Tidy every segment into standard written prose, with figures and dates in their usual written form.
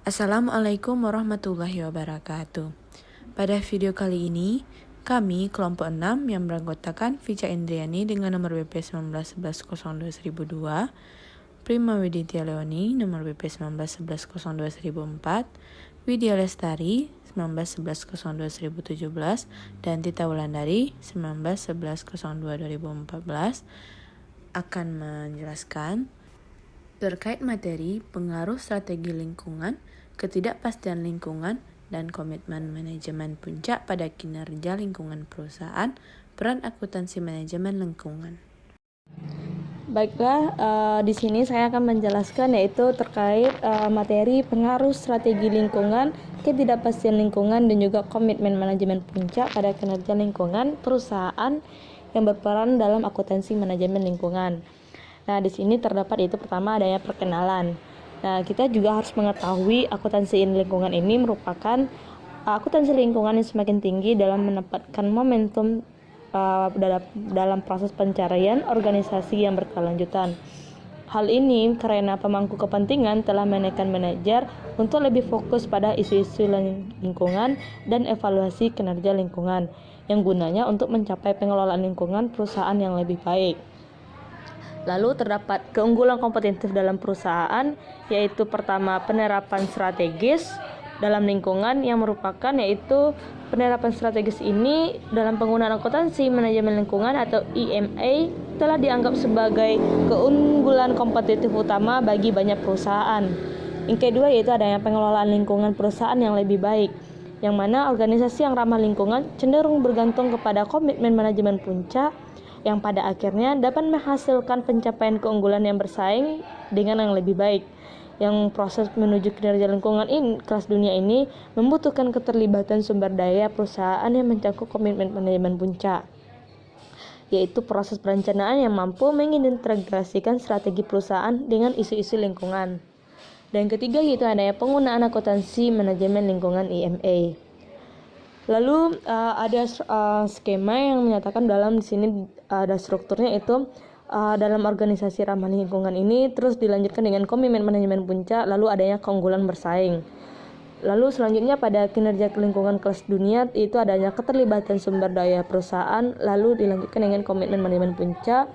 Assalamualaikum warahmatullahi wabarakatuh. Pada video kali ini, kami kelompok 6 yang beranggotakan Vica Indriani dengan nomor BP 1911021002, Prima Widitya Leoni nomor BP 1911021004, Widya Lestari 1911021017, dan Tita Wulandari 1911022014 akan menjelaskan terkait materi pengaruh strategi lingkungan, ketidakpastian lingkungan, dan komitmen manajemen puncak pada kinerja lingkungan perusahaan, peran akuntansi manajemen lingkungan. Baiklah, di sini saya akan menjelaskan yaitu terkait materi pengaruh strategi lingkungan, ketidakpastian lingkungan, dan juga komitmen manajemen puncak pada kinerja lingkungan perusahaan yang berperan dalam akuntansi manajemen lingkungan. Nah, di sini terdapat itu pertama adanya perkenalan. Nah, kita juga harus mengetahui akuntansi lingkungan ini merupakan akuntansi lingkungan yang semakin tinggi dalam menempatkan momentum dalam proses pencarian organisasi yang berkelanjutan. Hal ini karena pemangku kepentingan telah menekan manajer untuk lebih fokus pada isu-isu lingkungan dan evaluasi kinerja lingkungan yang gunanya untuk mencapai pengelolaan lingkungan perusahaan yang lebih baik. Lalu terdapat keunggulan kompetitif dalam perusahaan, yaitu pertama penerapan strategis dalam lingkungan yang merupakan yaitu penerapan strategis ini dalam penggunaan akuntansi manajemen lingkungan atau EMA telah dianggap sebagai keunggulan kompetitif utama bagi banyak perusahaan. Yang kedua yaitu adanya pengelolaan lingkungan perusahaan yang lebih baik, yang mana organisasi yang ramah lingkungan cenderung bergantung kepada komitmen manajemen puncak yang pada akhirnya dapat menghasilkan pencapaian keunggulan yang bersaing dengan yang lebih baik. Yang proses menuju kinerja lingkungan kelas dunia ini membutuhkan keterlibatan sumber daya perusahaan yang mencakup komitmen manajemen puncak, yaitu proses perencanaan yang mampu mengintegrasikan strategi perusahaan dengan isu-isu lingkungan. Dan ketiga yaitu adanya penggunaan akuntansi manajemen lingkungan EMA. Lalu ada skema yang menyatakan dalam di sini ada strukturnya itu dalam organisasi ramah lingkungan ini terus dilanjutkan dengan komitmen manajemen puncak, lalu adanya keunggulan bersaing. Lalu selanjutnya pada kinerja lingkungan kelas dunia itu adanya keterlibatan sumber daya perusahaan, lalu dilanjutkan dengan komitmen manajemen puncak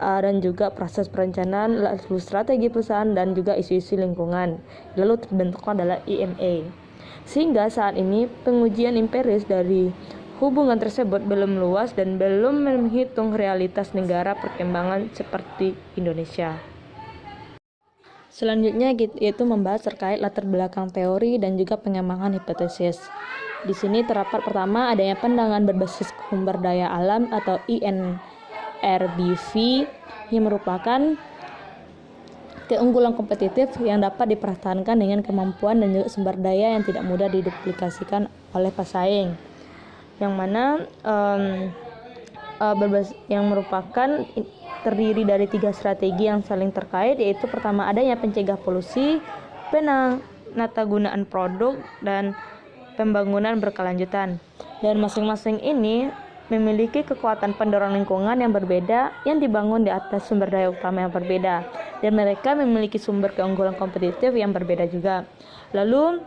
dan juga proses perencanaan, lalu strategi perusahaan dan juga isu-isu lingkungan. Lalu terbentuknya adalah EMA. Sehingga saat ini pengujian empiris dari hubungan tersebut belum luas dan belum menghitung realitas negara perkembangan seperti Indonesia. Selanjutnya yaitu membahas terkait latar belakang teori dan juga pengembangan hipotesis. Di sini terdapat pertama adanya pandangan berbasis sumber daya alam atau INRBV yang merupakan keunggulan kompetitif yang dapat dipertahankan dengan kemampuan dan juga sumber daya yang tidak mudah diduplikasikan oleh pesaing, yang mana yang merupakan terdiri dari 3 strategi yang saling terkait, yaitu pertama adanya pencegah polusi, penatagunaan produk, dan pembangunan berkelanjutan. Dan masing-masing ini memiliki kekuatan pendorong lingkungan yang berbeda yang dibangun di atas sumber daya utama yang berbeda, dan mereka memiliki sumber keunggulan kompetitif yang berbeda juga. Lalu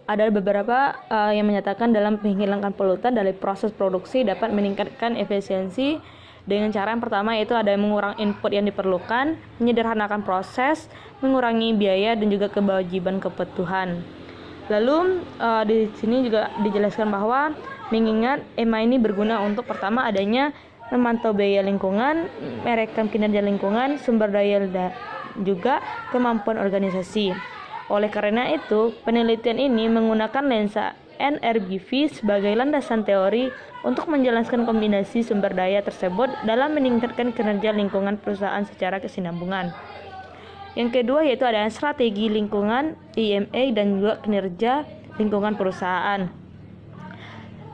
ada beberapa yang menyatakan dalam menghilangkan polutan dari proses produksi dapat meningkatkan efisiensi dengan cara yang pertama yaitu ada mengurangi input yang diperlukan, menyederhanakan proses, mengurangi biaya dan juga kewajiban kebutuhan. Lalu di sini juga dijelaskan bahwa mengingat EMA ini berguna untuk pertama adanya memantau biaya lingkungan, merekam kinerja lingkungan, sumber daya juga kemampuan organisasi. Oleh karena itu, penelitian ini menggunakan lensa NRBV sebagai landasan teori untuk menjelaskan kombinasi sumber daya tersebut dalam meningkatkan kinerja lingkungan perusahaan secara kesinambungan. Yang kedua yaitu ada strategi lingkungan EMA dan juga kinerja lingkungan perusahaan.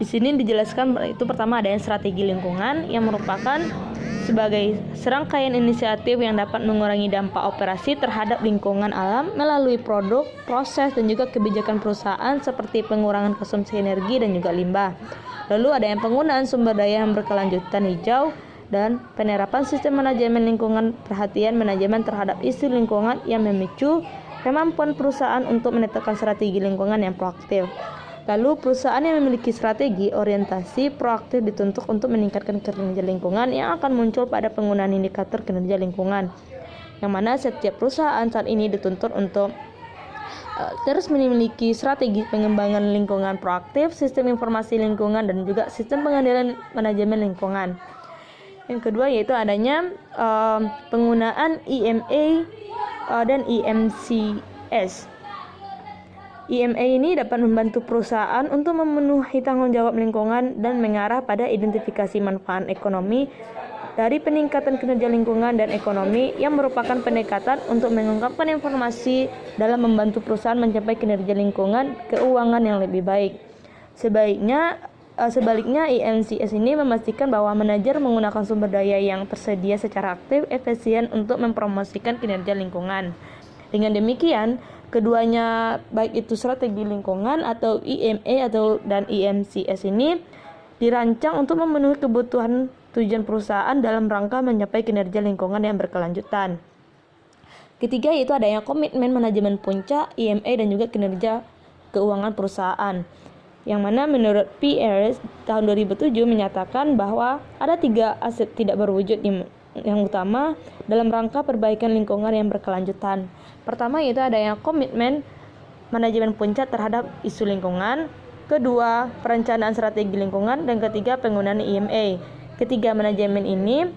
Di sini dijelaskan itu pertama adanya strategi lingkungan yang merupakan sebagai serangkaian inisiatif yang dapat mengurangi dampak operasi terhadap lingkungan alam melalui produk, proses, dan juga kebijakan perusahaan seperti pengurangan konsumsi energi dan juga limbah. Lalu adanya penggunaan sumber daya yang berkelanjutan hijau dan penerapan sistem manajemen lingkungan, perhatian manajemen terhadap isu lingkungan yang memicu kemampuan perusahaan untuk menetapkan strategi lingkungan yang proaktif. Lalu perusahaan yang memiliki strategi orientasi proaktif dituntut untuk meningkatkan kinerja lingkungan yang akan muncul pada penggunaan indikator kinerja lingkungan. Yang mana setiap perusahaan saat ini dituntut untuk terus memiliki strategi pengembangan lingkungan proaktif, sistem informasi lingkungan, dan juga sistem pengendalian manajemen lingkungan. Yang kedua yaitu adanya penggunaan IMA dan IMCS. IMA ini dapat membantu perusahaan untuk memenuhi tanggung jawab lingkungan dan mengarah pada identifikasi manfaat ekonomi dari peningkatan kinerja lingkungan dan ekonomi yang merupakan pendekatan untuk mengungkapkan informasi dalam membantu perusahaan mencapai kinerja lingkungan keuangan yang lebih baik. Sebaliknya IMCS ini memastikan bahwa manajer menggunakan sumber daya yang tersedia secara aktif, efisien untuk mempromosikan kinerja lingkungan. Dengan demikian, keduanya baik itu strategi lingkungan atau IMA dan IMCS ini dirancang untuk memenuhi kebutuhan tujuan perusahaan dalam rangka mencapai kinerja lingkungan yang berkelanjutan. Ketiga yaitu adanya komitmen manajemen puncak, IMA dan juga kinerja keuangan perusahaan. Yang mana menurut Pearce tahun 2007 menyatakan bahwa ada 3 aset tidak berwujud yang utama dalam rangka perbaikan lingkungan yang berkelanjutan. Pertama yaitu adanya komitmen manajemen puncak terhadap isu lingkungan, kedua perencanaan strategi lingkungan, dan ketiga penggunaan IMA. Ketiga manajemen ini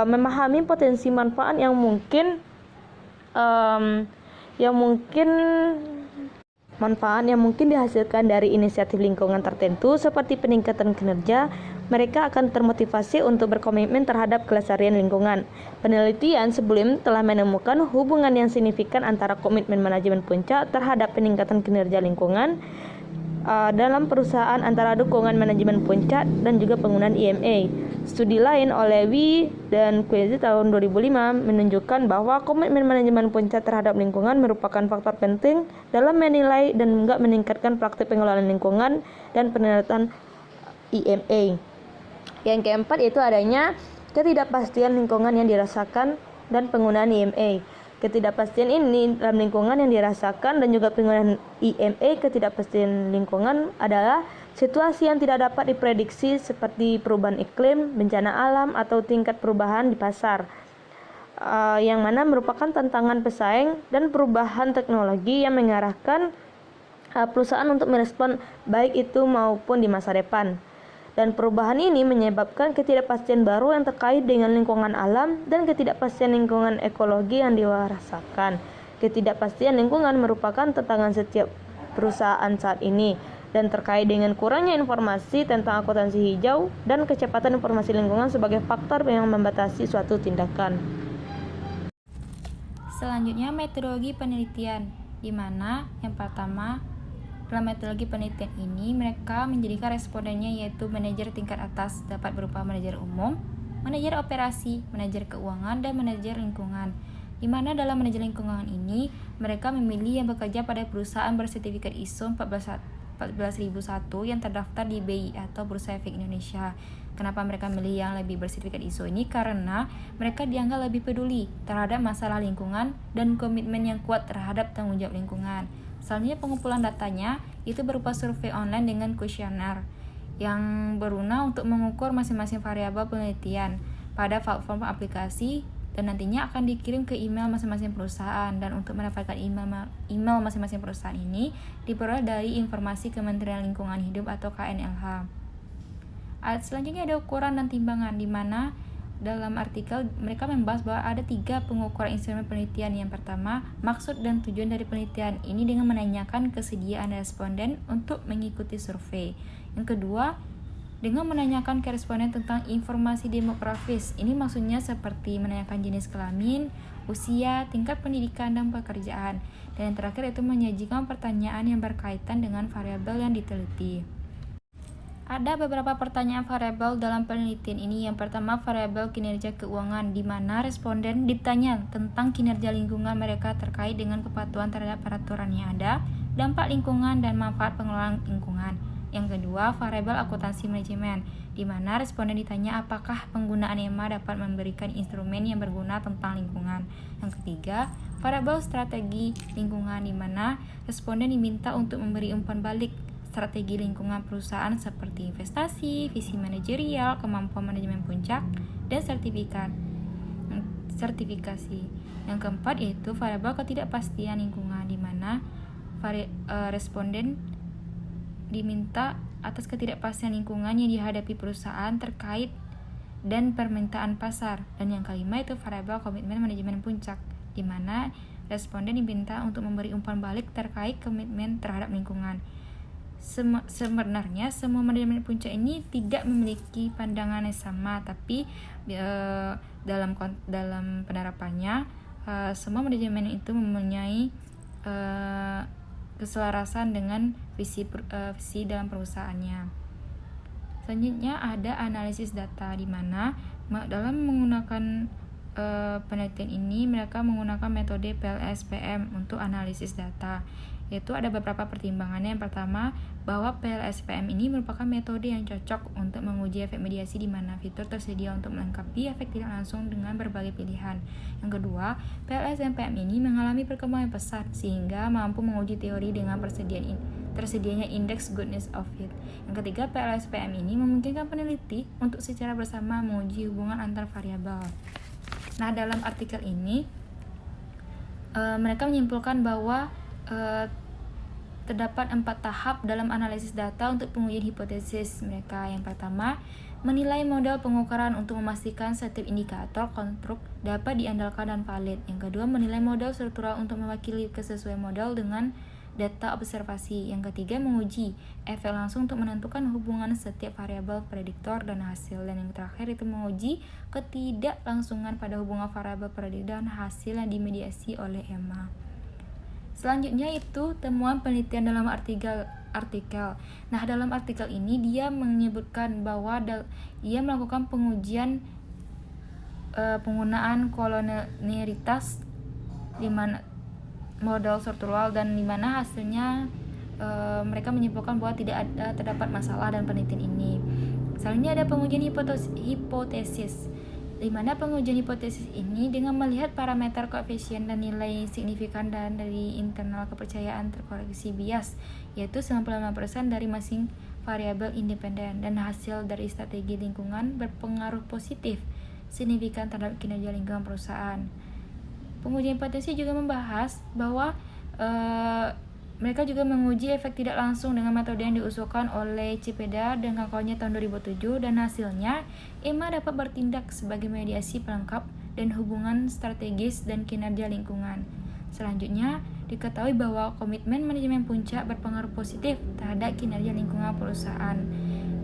memahami potensi manfaat yang mungkin dihasilkan dari inisiatif lingkungan tertentu seperti peningkatan kinerja. Mereka akan termotivasi untuk berkomitmen terhadap kelestarian lingkungan. Penelitian sebelum telah menemukan hubungan yang signifikan antara komitmen manajemen puncak terhadap peningkatan kinerja lingkungan dalam perusahaan antara dukungan manajemen puncak dan juga penggunaan IMA. Studi lain oleh Wee dan Quezzi tahun 2005 menunjukkan bahwa komitmen manajemen puncak terhadap lingkungan merupakan faktor penting dalam menilai dan juga meningkatkan praktik pengelolaan lingkungan dan penerapan IMA. Yang keempat yaitu adanya ketidakpastian lingkungan yang dirasakan dan penggunaan IMA. Ketidakpastian ini dalam lingkungan yang dirasakan dan juga penggunaan IMA. Ketidakpastian lingkungan adalah situasi yang tidak dapat diprediksi seperti perubahan iklim, bencana alam, atau tingkat perubahan di pasar, yang mana merupakan tantangan pesaing dan perubahan teknologi yang mengarahkan perusahaan untuk merespon baik itu maupun di masa depan. Dan perubahan ini menyebabkan ketidakpastian baru yang terkait dengan lingkungan alam dan ketidakpastian lingkungan ekologi yang dirasakan. Ketidakpastian lingkungan merupakan tantangan setiap perusahaan saat ini dan terkait dengan kurangnya informasi tentang akuntansi hijau dan kecepatan informasi lingkungan sebagai faktor yang membatasi suatu tindakan. Selanjutnya metodologi penelitian, di mana yang pertama dalam metodologi penelitian ini, mereka menjadikan respondennya yaitu manajer tingkat atas dapat berupa manajer umum, manajer operasi, manajer keuangan, dan manajer lingkungan. Di mana dalam manajer lingkungan ini, mereka memilih yang bekerja pada perusahaan bersertifikat ISO 14001 yang terdaftar di BI atau Bursa Efek Indonesia. Kenapa mereka memilih yang lebih bersertifikat ISO ini? Karena mereka dianggap lebih peduli terhadap masalah lingkungan dan komitmen yang kuat terhadap tanggung jawab lingkungan. Selanjutnya pengumpulan datanya itu berupa survei online dengan kuesioner yang berguna untuk mengukur masing-masing variabel penelitian pada platform aplikasi dan nantinya akan dikirim ke email masing-masing perusahaan. Dan untuk mendapatkan email masing-masing perusahaan ini diperoleh dari informasi Kementerian Lingkungan Hidup atau KNLH. Selanjutnya ada ukuran dan timbangan, di mana dalam artikel mereka membahas bahwa ada 3 pengukuran instrumen penelitian. Yang pertama, maksud dan tujuan dari penelitian ini dengan menanyakan kesediaan responden untuk mengikuti survei. Yang kedua, dengan menanyakan ke responden tentang informasi demografis. Ini maksudnya seperti menanyakan jenis kelamin, usia, tingkat pendidikan, dan pekerjaan. Dan yang terakhir itu menyajikan pertanyaan yang berkaitan dengan variabel yang diteliti. Ada beberapa pertanyaan variabel dalam penelitian ini. Yang pertama, variabel kinerja keuangan, di mana responden ditanya tentang kinerja lingkungan mereka terkait dengan kepatuhan terhadap peraturan yang ada, dampak lingkungan, dan manfaat pengelolaan lingkungan. Yang kedua, variabel akuntansi manajemen, di mana responden ditanya apakah penggunaan EMA dapat memberikan instrumen yang berguna tentang lingkungan. Yang ketiga, variabel strategi lingkungan, di mana responden diminta untuk memberi umpan balik strategi lingkungan perusahaan seperti investasi, visi manajerial, kemampuan manajemen puncak, dan sertifikasi. Yang keempat yaitu variabel ketidakpastian lingkungan, di mana responden diminta atas ketidakpastian lingkungan yang dihadapi perusahaan terkait dan permintaan pasar. Dan yang kelima itu variabel komitmen manajemen puncak, di mana responden diminta untuk memberi umpan balik terkait komitmen terhadap lingkungan. Sebenarnya semua manajemen puncak ini tidak memiliki pandangan yang sama, tapi dalam penerapannya semua manajemen itu mempunyai keselarasan dengan visi dalam perusahaannya. Selanjutnya ada analisis data, di mana dalam menggunakan penelitian ini mereka menggunakan metode PLSPM untuk analisis data. Yaitu ada beberapa pertimbangannya. Yang pertama, bahwa PLSPM ini merupakan metode yang cocok untuk menguji efek mediasi, di mana fitur tersedia untuk melengkapi efek tidak langsung dengan berbagai pilihan. Yang kedua, PLSPM ini mengalami perkembangan pesat sehingga mampu menguji teori dengan tersedianya indeks goodness of fit. Yang ketiga, PLSPM ini memungkinkan peneliti untuk secara bersama menguji hubungan antar variabel. Nah, dalam artikel ini mereka menyimpulkan bahwa terdapat 4 tahap dalam analisis data untuk pengujian hipotesis mereka. Yang pertama, menilai model pengukuran untuk memastikan setiap indikator konstruk dapat diandalkan dan valid. Yang kedua, menilai model struktural untuk mewakili kesesuaian model dengan data observasi. Yang ketiga, menguji efek langsung untuk menentukan hubungan setiap variabel prediktor dan hasil. Dan yang terakhir itu menguji ketidaklangsungan pada hubungan variabel prediktor dan hasil yang dimediasi oleh EMA. Selanjutnya itu temuan penelitian dalam artikel. Nah, dalam artikel ini dia menyebutkan bahwa ia melakukan pengujian penggunaan kolonialitas di mana model struktural, dan di mana hasilnya mereka menyimpulkan bahwa terdapat masalah dan penelitian ini. Selanjutnya ada pengujian hipotesis, di mana pengujian hipotesis ini dengan melihat parameter koefisien dan nilai signifikan dan dari internal kepercayaan terkoreksi bias, yaitu 95% dari masing variabel independen, dan hasil dari strategi lingkungan berpengaruh positif signifikan terhadap kinerja lingkungan perusahaan. Pengujian hipotesis juga membahas bahwa mereka juga menguji efek tidak langsung dengan metode yang diusulkan oleh Cepeda dan kawan-kawannya tahun 2007, dan hasilnya EMA dapat bertindak sebagai mediasi pelengkap dan hubungan strategis dan kinerja lingkungan. Selanjutnya, diketahui bahwa komitmen manajemen puncak berpengaruh positif terhadap kinerja lingkungan perusahaan,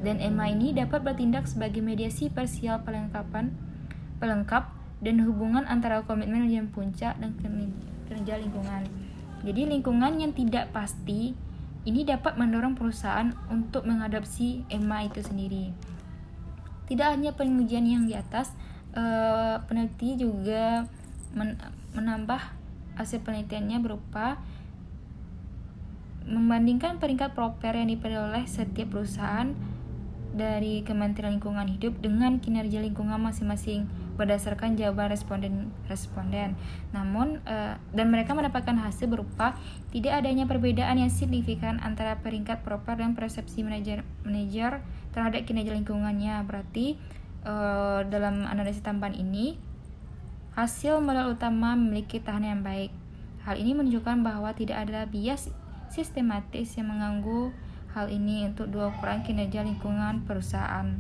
dan EMA ini dapat bertindak sebagai mediasi parsial pelengkap dan hubungan antara komitmen manajemen puncak dan kinerja lingkungan. Jadi lingkungan yang tidak pasti ini dapat mendorong perusahaan untuk mengadopsi EMA itu sendiri. Tidak hanya pengujian yang di atas, peneliti juga menambah hasil penelitiannya berupa membandingkan peringkat proper yang diperoleh setiap perusahaan dari Kementerian Lingkungan Hidup dengan kinerja lingkungan masing-masing berdasarkan jawaban responden. Namun dan mereka mendapatkan hasil berupa tidak adanya perbedaan yang signifikan antara peringkat proper dan persepsi manajer terhadap kinerja lingkungannya. Berarti dalam analisis tambahan ini hasil modal utama memiliki tahanan yang baik. Hal ini menunjukkan bahwa tidak ada bias sistematis yang mengganggu hal ini untuk dua ukuran kinerja lingkungan perusahaan.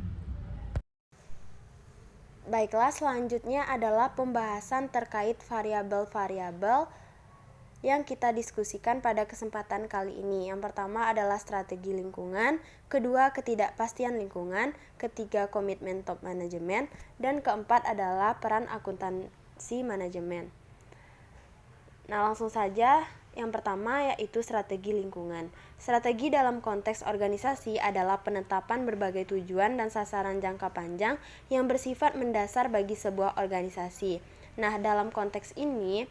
Baiklah, selanjutnya adalah pembahasan terkait variabel-variabel yang kita diskusikan pada kesempatan kali ini. Yang pertama adalah strategi lingkungan, kedua ketidakpastian lingkungan, ketiga komitmen top manajemen, dan keempat adalah peran akuntansi manajemen. Nah, langsung saja. Yang pertama yaitu strategi lingkungan. Strategi dalam konteks organisasi adalah penetapan berbagai tujuan dan sasaran jangka panjang yang bersifat mendasar bagi sebuah organisasi. Nah, dalam konteks ini,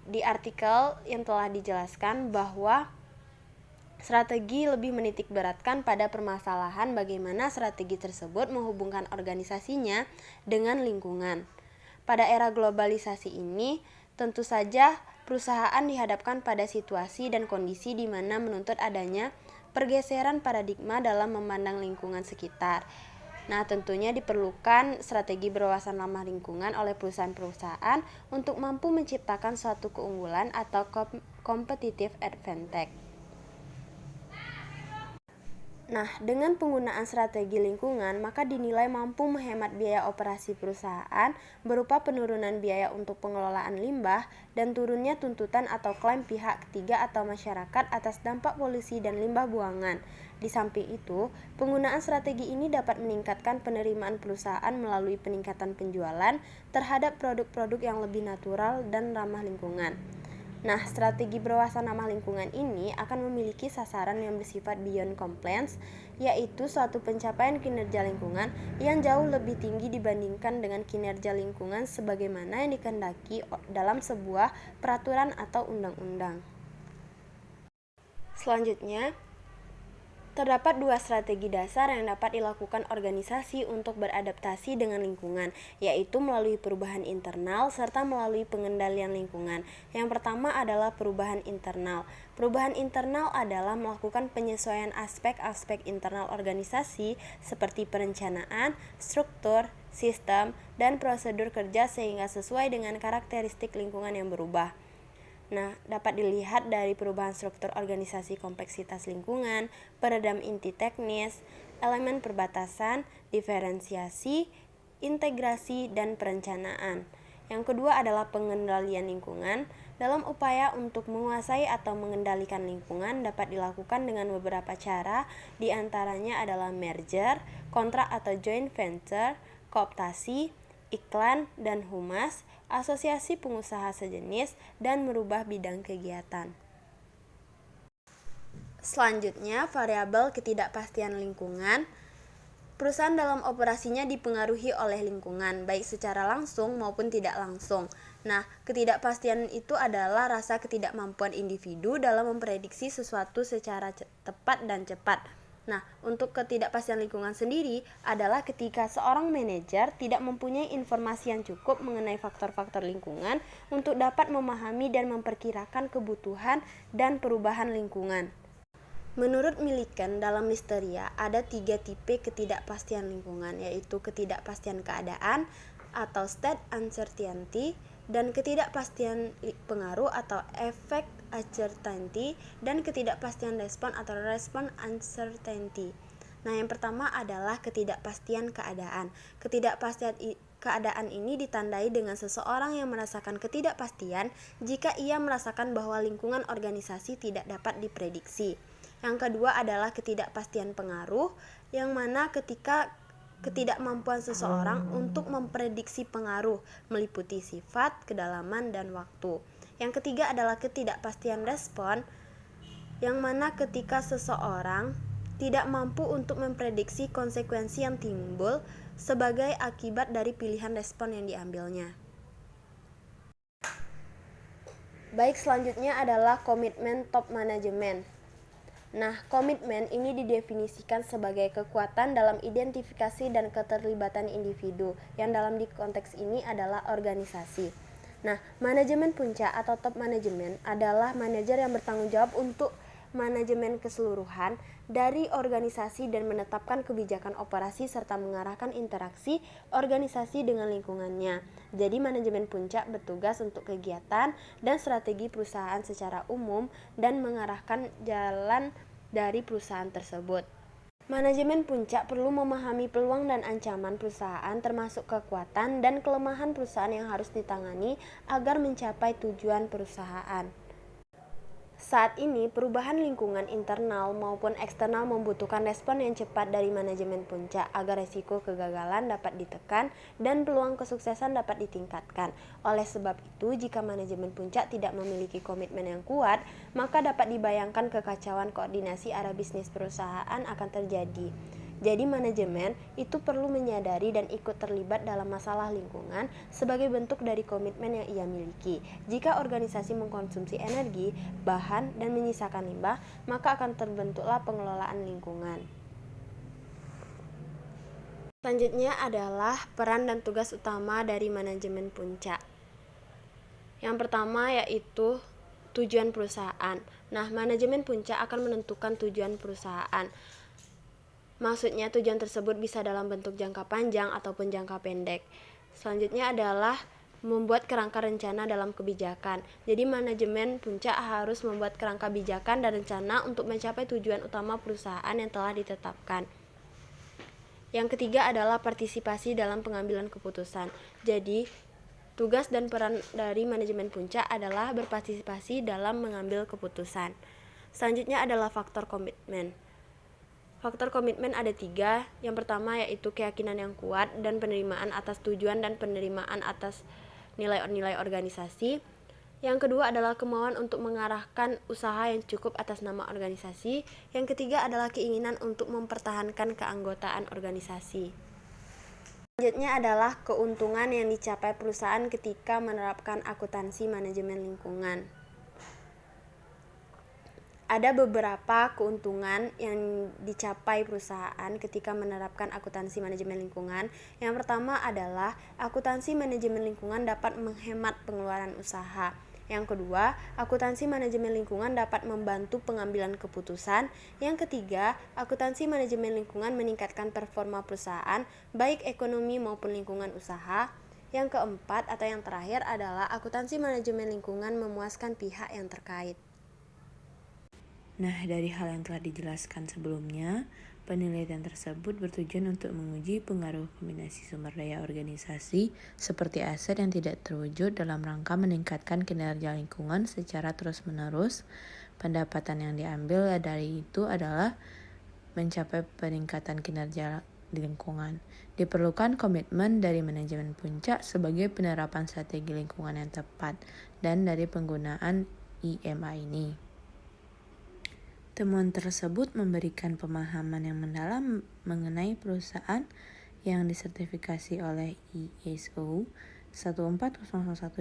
di artikel yang telah dijelaskan bahwa strategi lebih menitik beratkan pada permasalahan bagaimana strategi tersebut menghubungkan organisasinya dengan lingkungan. Pada era globalisasi ini, Tentu saja, perusahaan dihadapkan pada situasi dan kondisi di mana menuntut adanya pergeseran paradigma dalam memandang lingkungan sekitar. Nah, tentunya diperlukan strategi berwawasan ramah lingkungan oleh perusahaan-perusahaan untuk mampu menciptakan suatu keunggulan atau competitive advantage. Nah, dengan penggunaan strategi lingkungan, maka dinilai mampu menghemat biaya operasi perusahaan berupa penurunan biaya untuk pengelolaan limbah dan turunnya tuntutan atau klaim pihak ketiga atau masyarakat atas dampak polusi dan limbah buangan. Di samping itu, penggunaan strategi ini dapat meningkatkan penerimaan perusahaan melalui peningkatan penjualan terhadap produk-produk yang lebih natural dan ramah lingkungan. Nah, strategi berwawasan ramah lingkungan ini akan memiliki sasaran yang bersifat beyond compliance, yaitu suatu pencapaian kinerja lingkungan yang jauh lebih tinggi dibandingkan dengan kinerja lingkungan sebagaimana yang dikehendaki dalam sebuah peraturan atau undang-undang. Selanjutnya, terdapat dua strategi dasar yang dapat dilakukan organisasi untuk beradaptasi dengan lingkungan, yaitu melalui perubahan internal serta melalui pengendalian lingkungan. Yang pertama adalah perubahan internal. Perubahan internal adalah melakukan penyesuaian aspek-aspek internal organisasi seperti perencanaan, struktur, sistem, dan prosedur kerja sehingga sesuai dengan karakteristik lingkungan yang berubah. Nah, dapat dilihat dari perubahan struktur organisasi kompleksitas lingkungan, peredam inti teknis, elemen perbatasan, diferensiasi, integrasi, dan perencanaan. Yang kedua adalah pengendalian lingkungan. Dalam upaya untuk menguasai atau mengendalikan lingkungan dapat dilakukan dengan beberapa cara, di antaranya adalah merger, kontrak atau joint venture, kooptasi, iklan dan humas, asosiasi pengusaha sejenis, dan merubah bidang kegiatan. Selanjutnya, variabel ketidakpastian lingkungan. Perusahaan dalam operasinya dipengaruhi oleh lingkungan, baik secara langsung maupun tidak langsung. Nah, ketidakpastian itu adalah rasa ketidakmampuan individu dalam memprediksi sesuatu secara tepat dan cepat. Nah, untuk ketidakpastian lingkungan sendiri adalah ketika seorang manajer tidak mempunyai informasi yang cukup mengenai faktor-faktor lingkungan untuk dapat memahami dan memperkirakan kebutuhan dan perubahan lingkungan. Menurut Millikan, dalam Listeria ada 3 tipe ketidakpastian lingkungan, yaitu ketidakpastian keadaan atau state uncertainty, dan ketidakpastian pengaruh atau effect uncertainty, dan ketidakpastian respon atau response uncertainty. Nah, yang pertama adalah ketidakpastian keadaan. Ketidakpastian keadaan ini ditandai dengan seseorang yang merasakan ketidakpastian jika ia merasakan bahwa lingkungan organisasi tidak dapat diprediksi. Yang kedua adalah ketidakpastian pengaruh, yang mana ketika ketidakmampuan seseorang untuk memprediksi pengaruh meliputi sifat, kedalaman, dan waktu. Yang ketiga adalah ketidakpastian respon, yang mana ketika seseorang tidak mampu untuk memprediksi konsekuensi yang timbul sebagai akibat dari pilihan respon yang diambilnya. Baik, selanjutnya adalah komitmen top management. Nah, komitmen ini didefinisikan sebagai kekuatan dalam identifikasi dan keterlibatan individu, yang dalam di konteks ini adalah organisasi. Nah, manajemen puncak atau top management adalah manajer yang bertanggung jawab untuk manajemen keseluruhan dari organisasi dan menetapkan kebijakan operasi serta mengarahkan interaksi organisasi dengan lingkungannya. Jadi manajemen puncak bertugas untuk kegiatan dan strategi perusahaan secara umum dan mengarahkan jalan dari perusahaan tersebut. Manajemen puncak perlu memahami peluang dan ancaman perusahaan termasuk kekuatan dan kelemahan perusahaan yang harus ditangani agar mencapai tujuan perusahaan. Saat ini, perubahan lingkungan internal maupun eksternal membutuhkan respon yang cepat dari manajemen puncak agar resiko kegagalan dapat ditekan dan peluang kesuksesan dapat ditingkatkan. Oleh sebab itu, jika manajemen puncak tidak memiliki komitmen yang kuat, maka dapat dibayangkan kekacauan koordinasi arah bisnis perusahaan akan terjadi. Jadi manajemen itu perlu menyadari dan ikut terlibat dalam masalah lingkungan sebagai bentuk dari komitmen yang ia miliki. Jika organisasi mengkonsumsi energi, bahan, dan menyisakan limbah, maka akan terbentuklah pengelolaan lingkungan. Selanjutnya adalah peran dan tugas utama dari manajemen puncak. Yang pertama yaitu tujuan perusahaan. Nah, manajemen puncak akan menentukan tujuan perusahaan. Maksudnya tujuan tersebut bisa dalam bentuk jangka panjang ataupun jangka pendek. Selanjutnya adalah membuat kerangka rencana dalam kebijakan. Jadi manajemen puncak harus membuat kerangka kebijakan dan rencana untuk mencapai tujuan utama perusahaan yang telah ditetapkan. Yang ketiga adalah partisipasi dalam pengambilan keputusan. Jadi tugas dan peran dari manajemen puncak adalah berpartisipasi dalam mengambil keputusan. Selanjutnya adalah faktor komitmen. Faktor komitmen ada 3. Yang pertama yaitu keyakinan yang kuat dan penerimaan atas tujuan dan penerimaan atas nilai-nilai organisasi. Yang kedua adalah kemauan untuk mengarahkan usaha yang cukup atas nama organisasi. Yang ketiga adalah keinginan untuk mempertahankan keanggotaan organisasi. Selanjutnya adalah keuntungan yang dicapai perusahaan ketika menerapkan akuntansi manajemen lingkungan. Ada beberapa keuntungan yang dicapai perusahaan ketika menerapkan akuntansi manajemen lingkungan. Yang pertama adalah akuntansi manajemen lingkungan dapat menghemat pengeluaran usaha. Yang kedua, akuntansi manajemen lingkungan dapat membantu pengambilan keputusan. Yang ketiga, akuntansi manajemen lingkungan meningkatkan performa perusahaan, baik ekonomi maupun lingkungan usaha. Yang keempat atau yang terakhir adalah akuntansi manajemen lingkungan memuaskan pihak yang terkait. Nah, dari hal yang telah dijelaskan sebelumnya, penelitian tersebut bertujuan untuk menguji pengaruh kombinasi sumber daya organisasi seperti aset yang tidak terwujud dalam rangka meningkatkan kinerja lingkungan secara terus-menerus. Pendapatan yang diambil dari itu adalah mencapai peningkatan kinerja di lingkungan. Diperlukan komitmen dari manajemen puncak sebagai penerapan strategi lingkungan yang tepat dan dari penggunaan IMA ini. Temuan tersebut memberikan pemahaman yang mendalam mengenai perusahaan yang disertifikasi oleh ISO 14001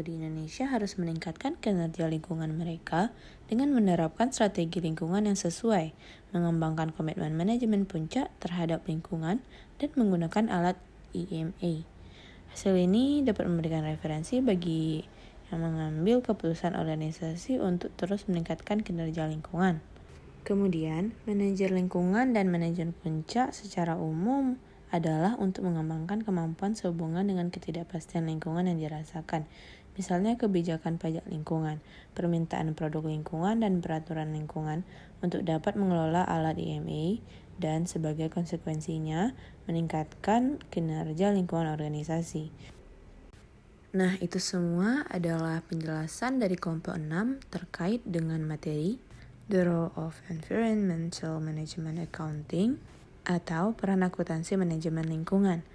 di Indonesia harus meningkatkan kinerja lingkungan mereka dengan menerapkan strategi lingkungan yang sesuai, mengembangkan komitmen manajemen puncak terhadap lingkungan, dan menggunakan alat IMA. Hasil ini dapat memberikan referensi bagi yang mengambil keputusan organisasi untuk terus meningkatkan kinerja lingkungan. Kemudian, manajer lingkungan dan manajer puncak secara umum adalah untuk mengembangkan kemampuan sehubungan dengan ketidakpastian lingkungan yang dirasakan. Misalnya kebijakan pajak lingkungan, permintaan produk lingkungan, dan peraturan lingkungan untuk dapat mengelola alat IMA dan sebagai konsekuensinya meningkatkan kinerja lingkungan organisasi. Nah, itu semua adalah penjelasan dari kelompok 6 terkait dengan materi The Role of Environmental Management Accounting atau peran akuntansi manajemen lingkungan.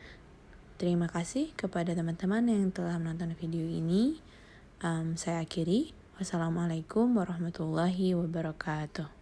Terima kasih kepada teman-teman yang telah menonton video ini. Saya akhiri. Wassalamualaikum warahmatullahi wabarakatuh.